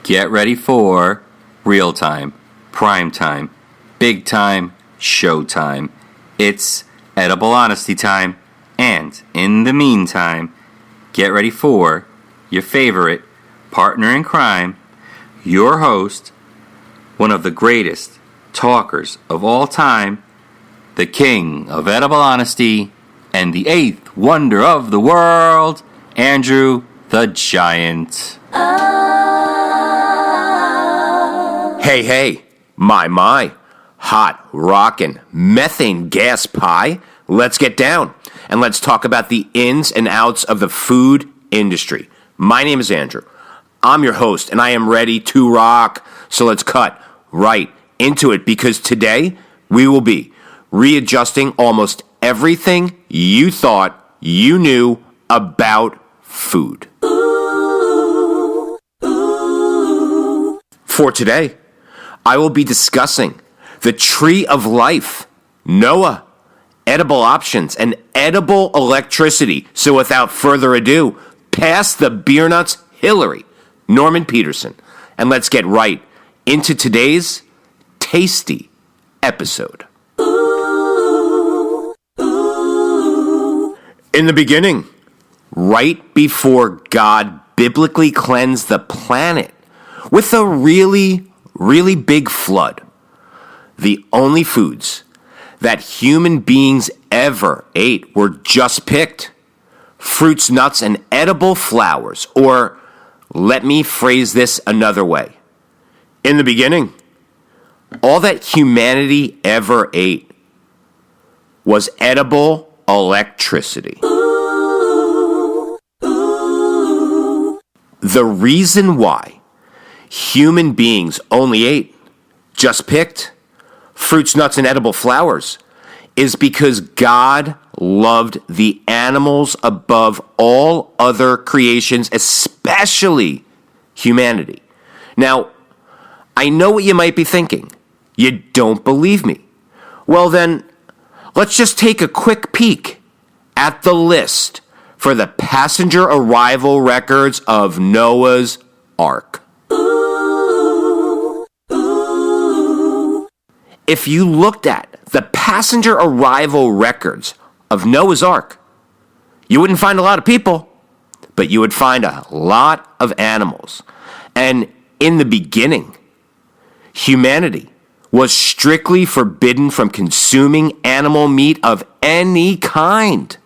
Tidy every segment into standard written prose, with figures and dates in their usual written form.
Get ready for real time, prime time, big time, show time. It's edible honesty time. And in the meantime, get ready for your favorite partner in crime, your host, one of the greatest talkers of all time, the king of edible honesty, and the eighth wonder of the world, Andrew the Giant. Hey, my, hot, rockin', methane gas pie. Let's get down and let's talk about the ins and outs of the food industry. My name is Andrew. I'm your host and I am ready to rock. So let's cut right into it because today we will be readjusting almost everything you thought you knew about food. For today, I will be discussing the tree of life, Noah, edible options, and edible electricity. So without further ado, pass the beer nuts, Hillary, Norman Peterson, and let's get right into today's tasty episode. In the beginning, right before God biblically cleansed the planet with a really big flood, the only foods that human beings ever ate were just picked fruits, nuts, and edible flowers. Or let me phrase this another way. In the beginning, all that humanity ever ate was edible electricity. The reason why human beings only ate, just picked, fruits, nuts, and edible flowers is because God loved the animals above all other creations, especially humanity. Now, I know what you might be thinking. You don't believe me. Well then, let's just take a quick peek at the list for the passenger arrival records of Noah's Ark. If you looked at the passenger arrival records of Noah's Ark, you wouldn't find a lot of people, but you would find a lot of animals. And in the beginning, humanity was strictly forbidden from consuming animal meat of any kind,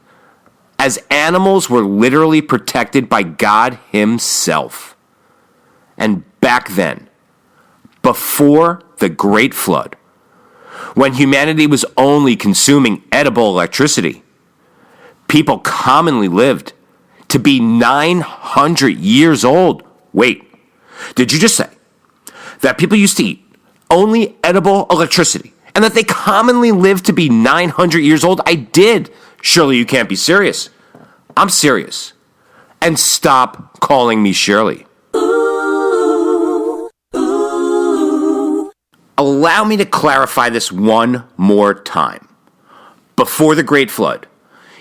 as animals were literally protected by God Himself. And back then, before the Great Flood, when humanity was only consuming edible electricity, people commonly lived to be 900 years old. Wait, did you just say that people used to eat only edible electricity and that they commonly lived to be 900 years old? I did. Surely you can't be serious. I'm serious. And stop calling me Shirley. Allow me to clarify this one more time. Before the Great Flood,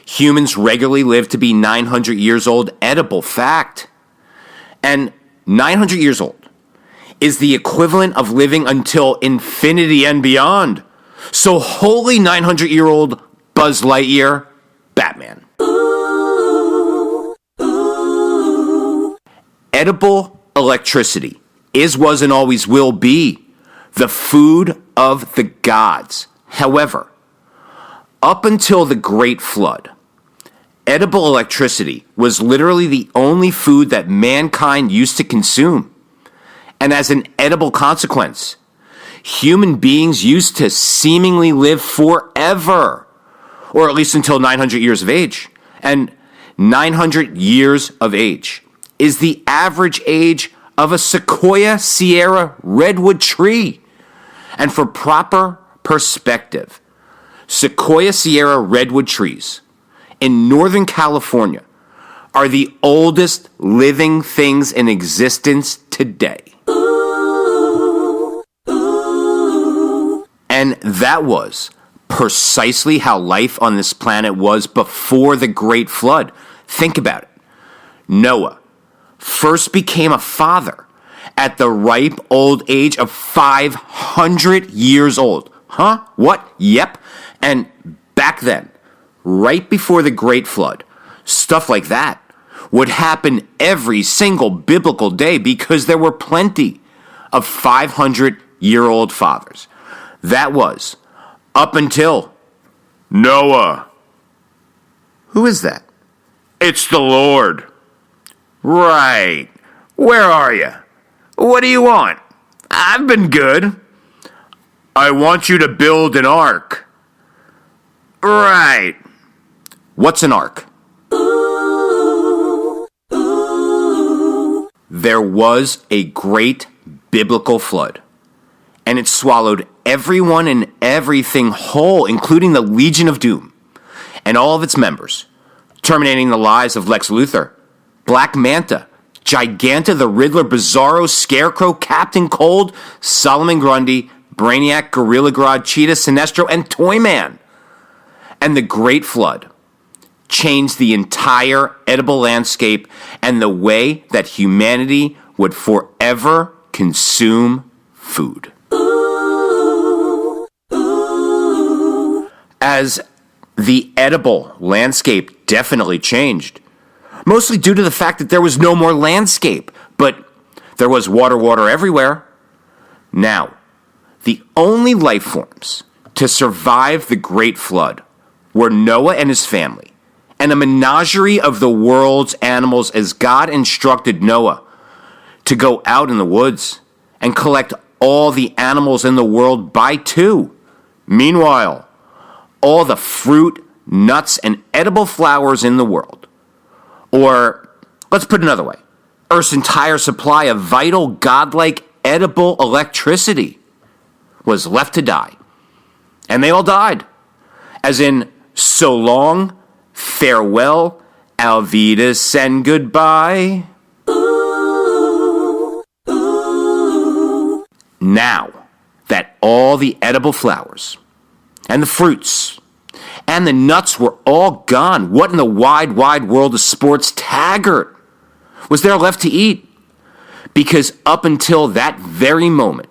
humans regularly lived to be 900 years old, edible fact. And 900 years old is the equivalent of living until infinity and beyond. So holy 900-year-old Buzz Lightyear, Batman. Edible electricity is, was, and always will be the food of the gods. However, up until the Great Flood, edible electricity was literally the only food that mankind used to consume. And as an edible consequence, human beings used to seemingly live forever, or at least until 900 years of age. And 900 years of age is the average age of a Sequoia Sierra redwood tree. And for proper perspective, Sequoia Sierra redwood trees in Northern California are the oldest living things in existence today. And that was precisely how life on this planet was before the Great Flood. Think about it. Noah first became a father at the ripe old age of 500 years old. Huh? What? Yep. And back then, right before the Great Flood, stuff like that would happen every single biblical day because there were plenty of 500-year-old fathers. That was up until Noah. Who is that? It's the Lord. Right. Where are you? What do you want? I've been good. I want you to build an ark. Right. What's an ark? There was a great biblical flood, and it swallowed everyone and everything whole, including the Legion of Doom and all of its members, terminating the lives of Lex Luthor, Black Manta, Giganta the Riddler, Bizarro, Scarecrow, Captain Cold, Solomon Grundy, Brainiac, Gorilla Grodd, Cheetah, Sinestro, and Toyman. And the Great Flood changed the entire edible landscape and the way that humanity would forever consume food. As the edible landscape definitely changed, mostly due to the fact that there was no more landscape, but there was water everywhere. Now, the only life forms to survive the Great Flood were Noah and his family, and a menagerie of the world's animals as God instructed Noah to go out in the woods and collect all the animals in the world by two. Meanwhile, all the fruit, nuts, and edible flowers in the world, or let's put it another way, Earth's entire supply of vital, godlike, edible electricity was left to die. And they all died. As in, so long, farewell, Alvidas, and goodbye. Now that all the edible flowers and the fruits and the nuts were all gone, what in the wide, wide world of sports taggart was there left to eat? Because up until that very moment,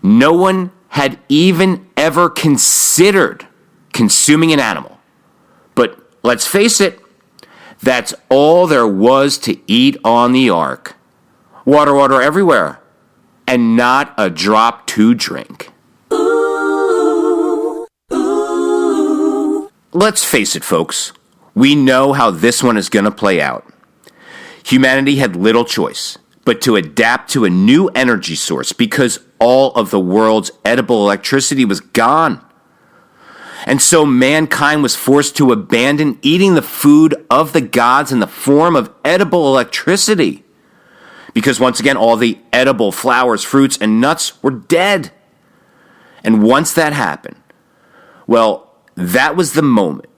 no one had even ever considered consuming an animal. But let's face it, that's all there was to eat on the ark. Water everywhere, and not a drop to drink. Let's face it, folks. We know how this one is going to play out. Humanity had little choice but to adapt to a new energy source because all of the world's edible electricity was gone. And so mankind was forced to abandon eating the food of the gods in the form of edible electricity. Because once again, all the edible flowers, fruits, and nuts were dead. And once that happened, well, that was the moment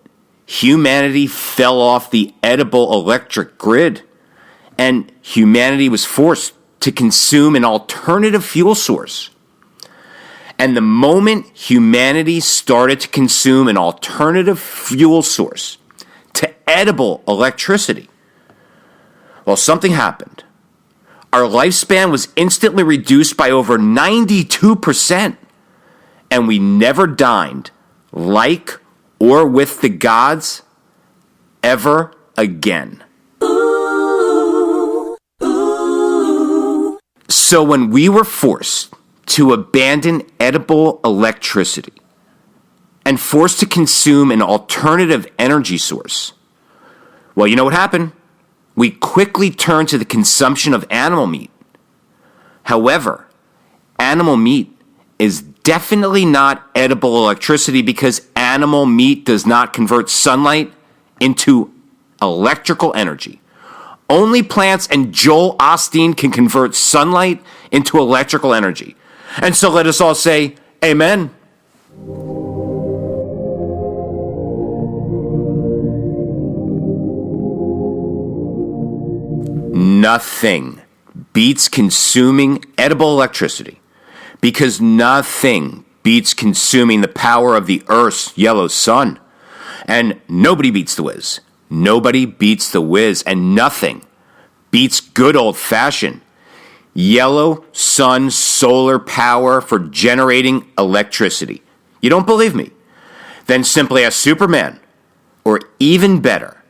humanity fell off the edible electric grid, and humanity was forced to consume an alternative fuel source. And the moment humanity started to consume an alternative fuel source to edible electricity, well, something happened. Our lifespan was instantly reduced by over 92%, and we never dined like or with the gods ever again. So when we were forced to abandon edible electricity and forced to consume an alternative energy source, well, you know what happened? We quickly turned to the consumption of animal meat. However, animal meat is definitely not edible electricity because animal meat does not convert sunlight into electrical energy. Only plants and Joel Osteen can convert sunlight into electrical energy. And so let us all say, amen. Nothing beats consuming edible electricity because nothing beats consuming the power of the Earth's yellow sun. And nobody beats the whiz. Nobody beats the whiz, and nothing beats good old-fashioned yellow sun solar power for generating electricity. You don't believe me? Then simply ask Superman. Or even better,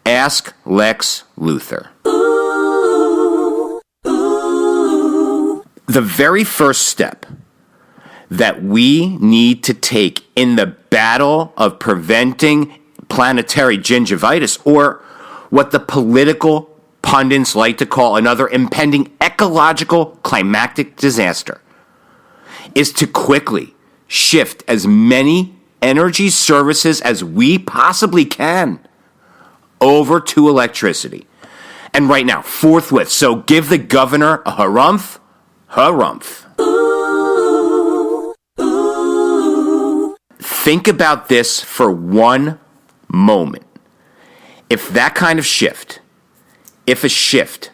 ask Lex Luthor. The very first step that we need to take in the battle of preventing planetary gingivitis, or what the political pundits like to call another impending ecological climactic disaster, is to quickly shift as many energy services as we possibly can over to electricity. And right now, forthwith. So give the governor a harumph, harumph. Think about this for one moment. If that kind of shift, if a shift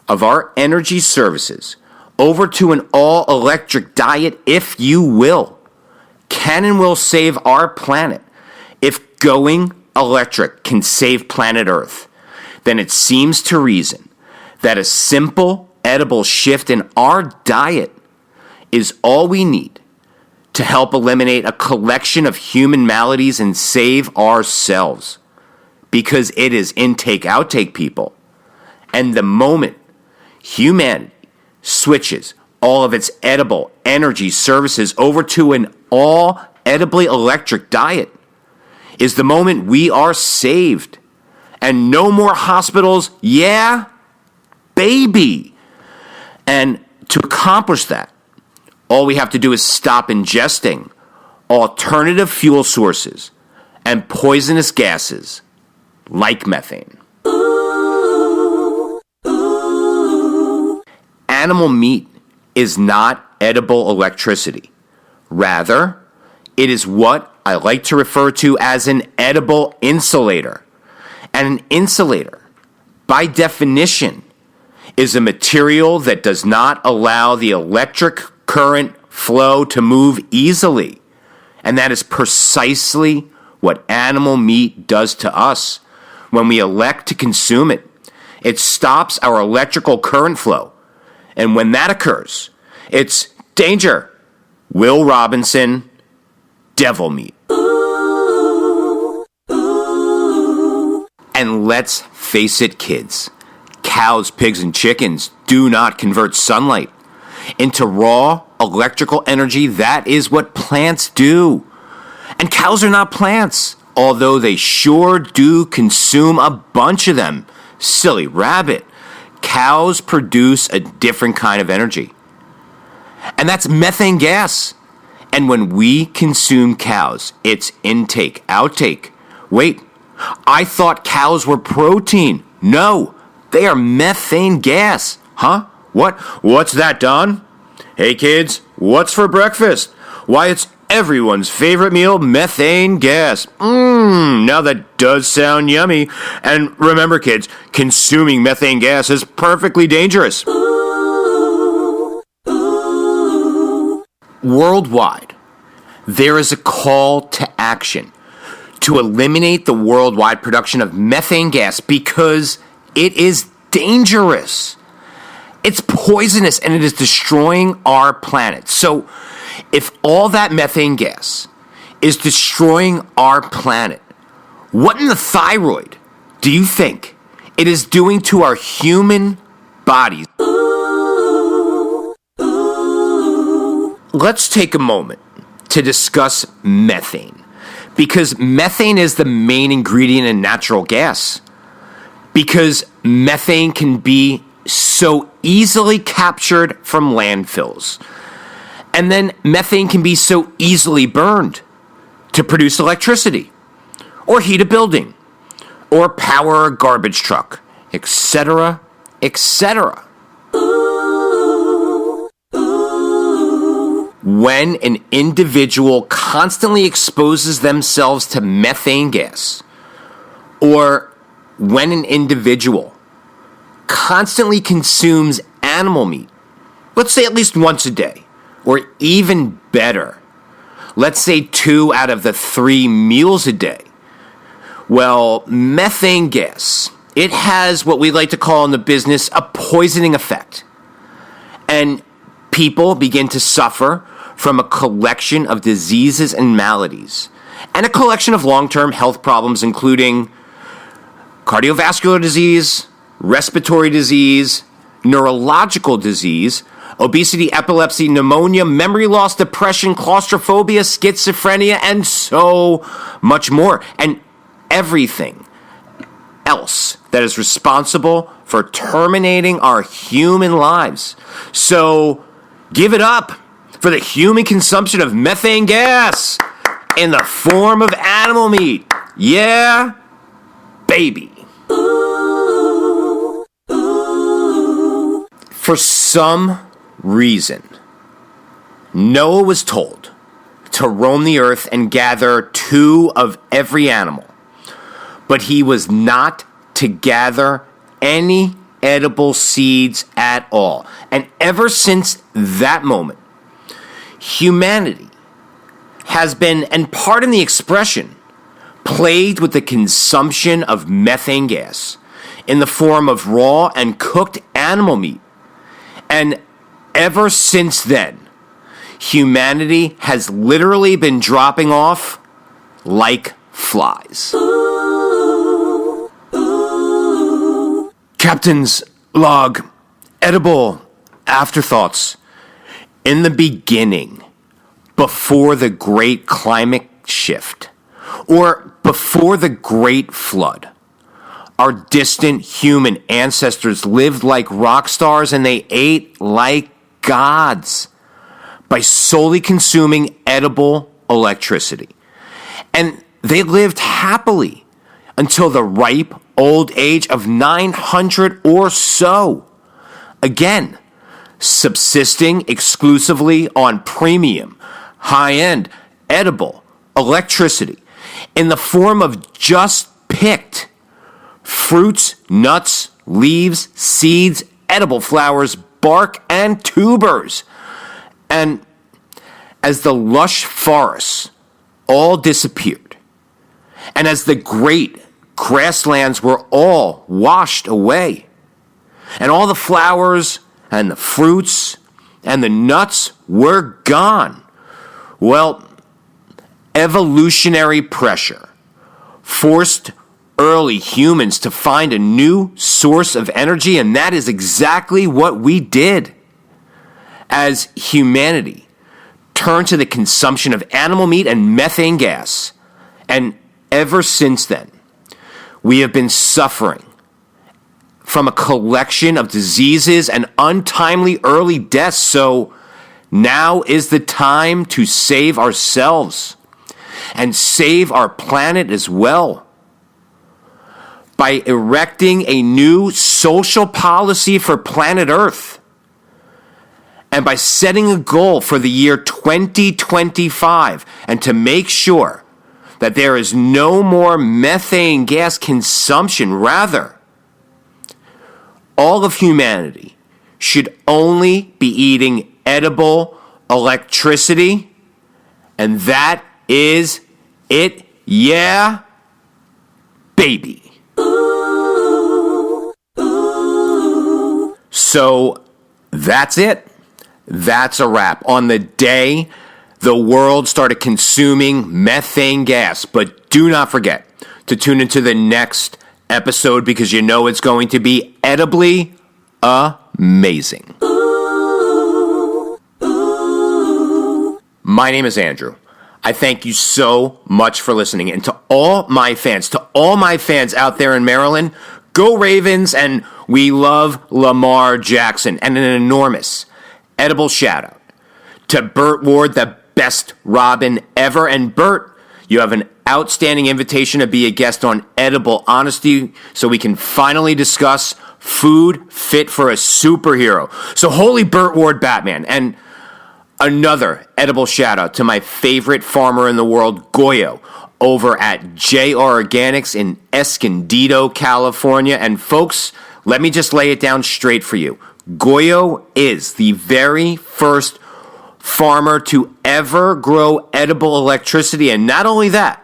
of our energy services over to an all-electric diet, if you will, can and will save our planet. If going electric can save planet Earth, then it seems to reason that a simple, edible shift in our diet is all we need to help eliminate a collection of human maladies and save ourselves. Because it is intake-outtake, people. And the moment humanity switches all of its edible energy services over to an all-edibly electric diet is the moment we are saved. And no more hospitals, yeah, baby. And to accomplish that, all we have to do is stop ingesting alternative fuel sources and poisonous gases like methane. Animal meat is not edible electricity. Rather, it is what I like to refer to as an edible insulator. And an insulator, by definition, is a material that does not allow the electric current flow to move easily. And that is precisely what animal meat does to us when we elect to consume it. It stops our electrical current flow. And when that occurs, it's danger. Will Robinson, devil meat. And let's face it, kids. Cows, pigs, and chickens do not convert sunlight into raw electrical energy. That is what plants do. And cows are not plants, although they sure do consume a bunch of them. Silly rabbit. Cows produce a different kind of energy. And that's methane gas. And when we consume cows, it's intake, outtake. Wait, I thought cows were protein. No, they are methane gas. Huh? What's that, Don? Hey kids, what's for breakfast? Why, it's everyone's favorite meal, methane gas. Now that does sound yummy. And remember, kids, consuming methane gas is perfectly dangerous. Worldwide, there is a call to action to eliminate the worldwide production of methane gas because it is dangerous. It's poisonous and it is destroying our planet. So if all that methane gas is destroying our planet, what in the thyroid do you think it is doing to our human bodies? Let's take a moment to discuss methane, because methane is the main ingredient in natural gas. Because methane can be so easily captured from landfills. And then methane can be so easily burned to produce electricity, or heat a building, or power a garbage truck, etc., etc. When an individual constantly exposes themselves to methane gas, or when an individual constantly consumes animal meat, let's say at least once a day, or even better, let's say 2 out of the 3 meals a day, well, methane gas, it has what we like to call in the business a poisoning effect. And people begin to suffer from a collection of diseases and maladies, and a collection of long-term health problems, including cardiovascular disease, respiratory disease, neurological disease, obesity, epilepsy, pneumonia, memory loss, depression, claustrophobia, schizophrenia, and so much more. And everything else that is responsible for terminating our human lives. So give it up for the human consumption of methane gas in the form of animal meat. Yeah, baby. For some reason, Noah was told to roam the earth and gather 2 of every animal, but he was not to gather any edible seeds at all. And ever since that moment, humanity has been, and pardon the expression, plagued with the consumption of methane gas in the form of raw and cooked animal meat. And ever since then, humanity has literally been dropping off like flies. Captain's log, edible afterthoughts. In the beginning, before the great climate shift, or before the great flood, our distant human ancestors lived like rock stars and they ate like gods by solely consuming edible electricity. And they lived happily until the ripe old age of 900 or so. Again, subsisting exclusively on premium, high-end, edible electricity in the form of just picked fruits, nuts, leaves, seeds, edible flowers, bark, and tubers. And as the lush forests all disappeared, and as the great grasslands were all washed away, and all the flowers and the fruits and the nuts were gone, well, evolutionary pressure forced early humans to find a new source of energy, and that is exactly what we did. As humanity turned to the consumption of animal meat and methane gas, and ever since then, we have been suffering from a collection of diseases and untimely early deaths. So now is the time to save ourselves and save our planet as well by erecting a new social policy for planet Earth, and by setting a goal for the year 2025, and to make sure that there is no more methane gas consumption. Rather, all of humanity should only be eating edible electricity, and that is it. Yeah, baby. So that's it. That's a wrap on the day the world started consuming methane gas. But do not forget to tune into the next episode, because you know it's going to be edibly amazing. My name is Andrew. I thank you so much for listening. And to all my fans out there in Maryland, go Ravens, and we love Lamar Jackson. And an enormous edible shout out to Burt Ward, the best Robin ever. And Burt, you have an outstanding invitation to be a guest on Edible Honesty, so we can finally discuss food fit for a superhero. So holy Burt Ward Batman. And another edible shout out to my favorite farmer in the world, Goyo, over at JR Organics in Escondido, California. And folks, let me just lay it down straight for you. Goyo is the very first farmer to ever grow edible electricity. And not only that,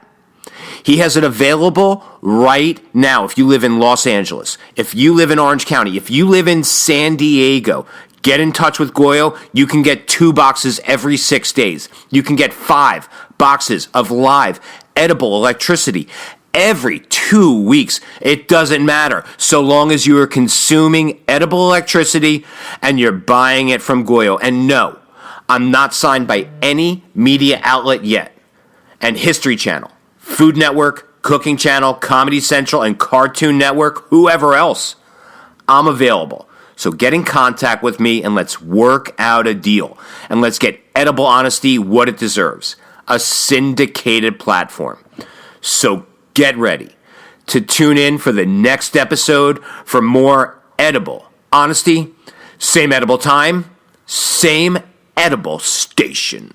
he has it available right now. If you live in Los Angeles, if you live in Orange County, if you live in San Diego, Get in touch with Goyo. You can get 2 boxes every 6 days. You can get 5 boxes of live edible electricity every 2 weeks. It doesn't matter, so long as you are consuming edible electricity and you're buying it from Goyo. And no, I'm not signed by any media outlet yet. And History Channel, Food Network, Cooking Channel, Comedy Central, and Cartoon Network, whoever else, I'm available. So get in contact with me and let's work out a deal. And let's get Edible Honesty what it deserves. A syndicated platform. So get ready to tune in for the next episode for more Edible Honesty. Same edible time, same edible station.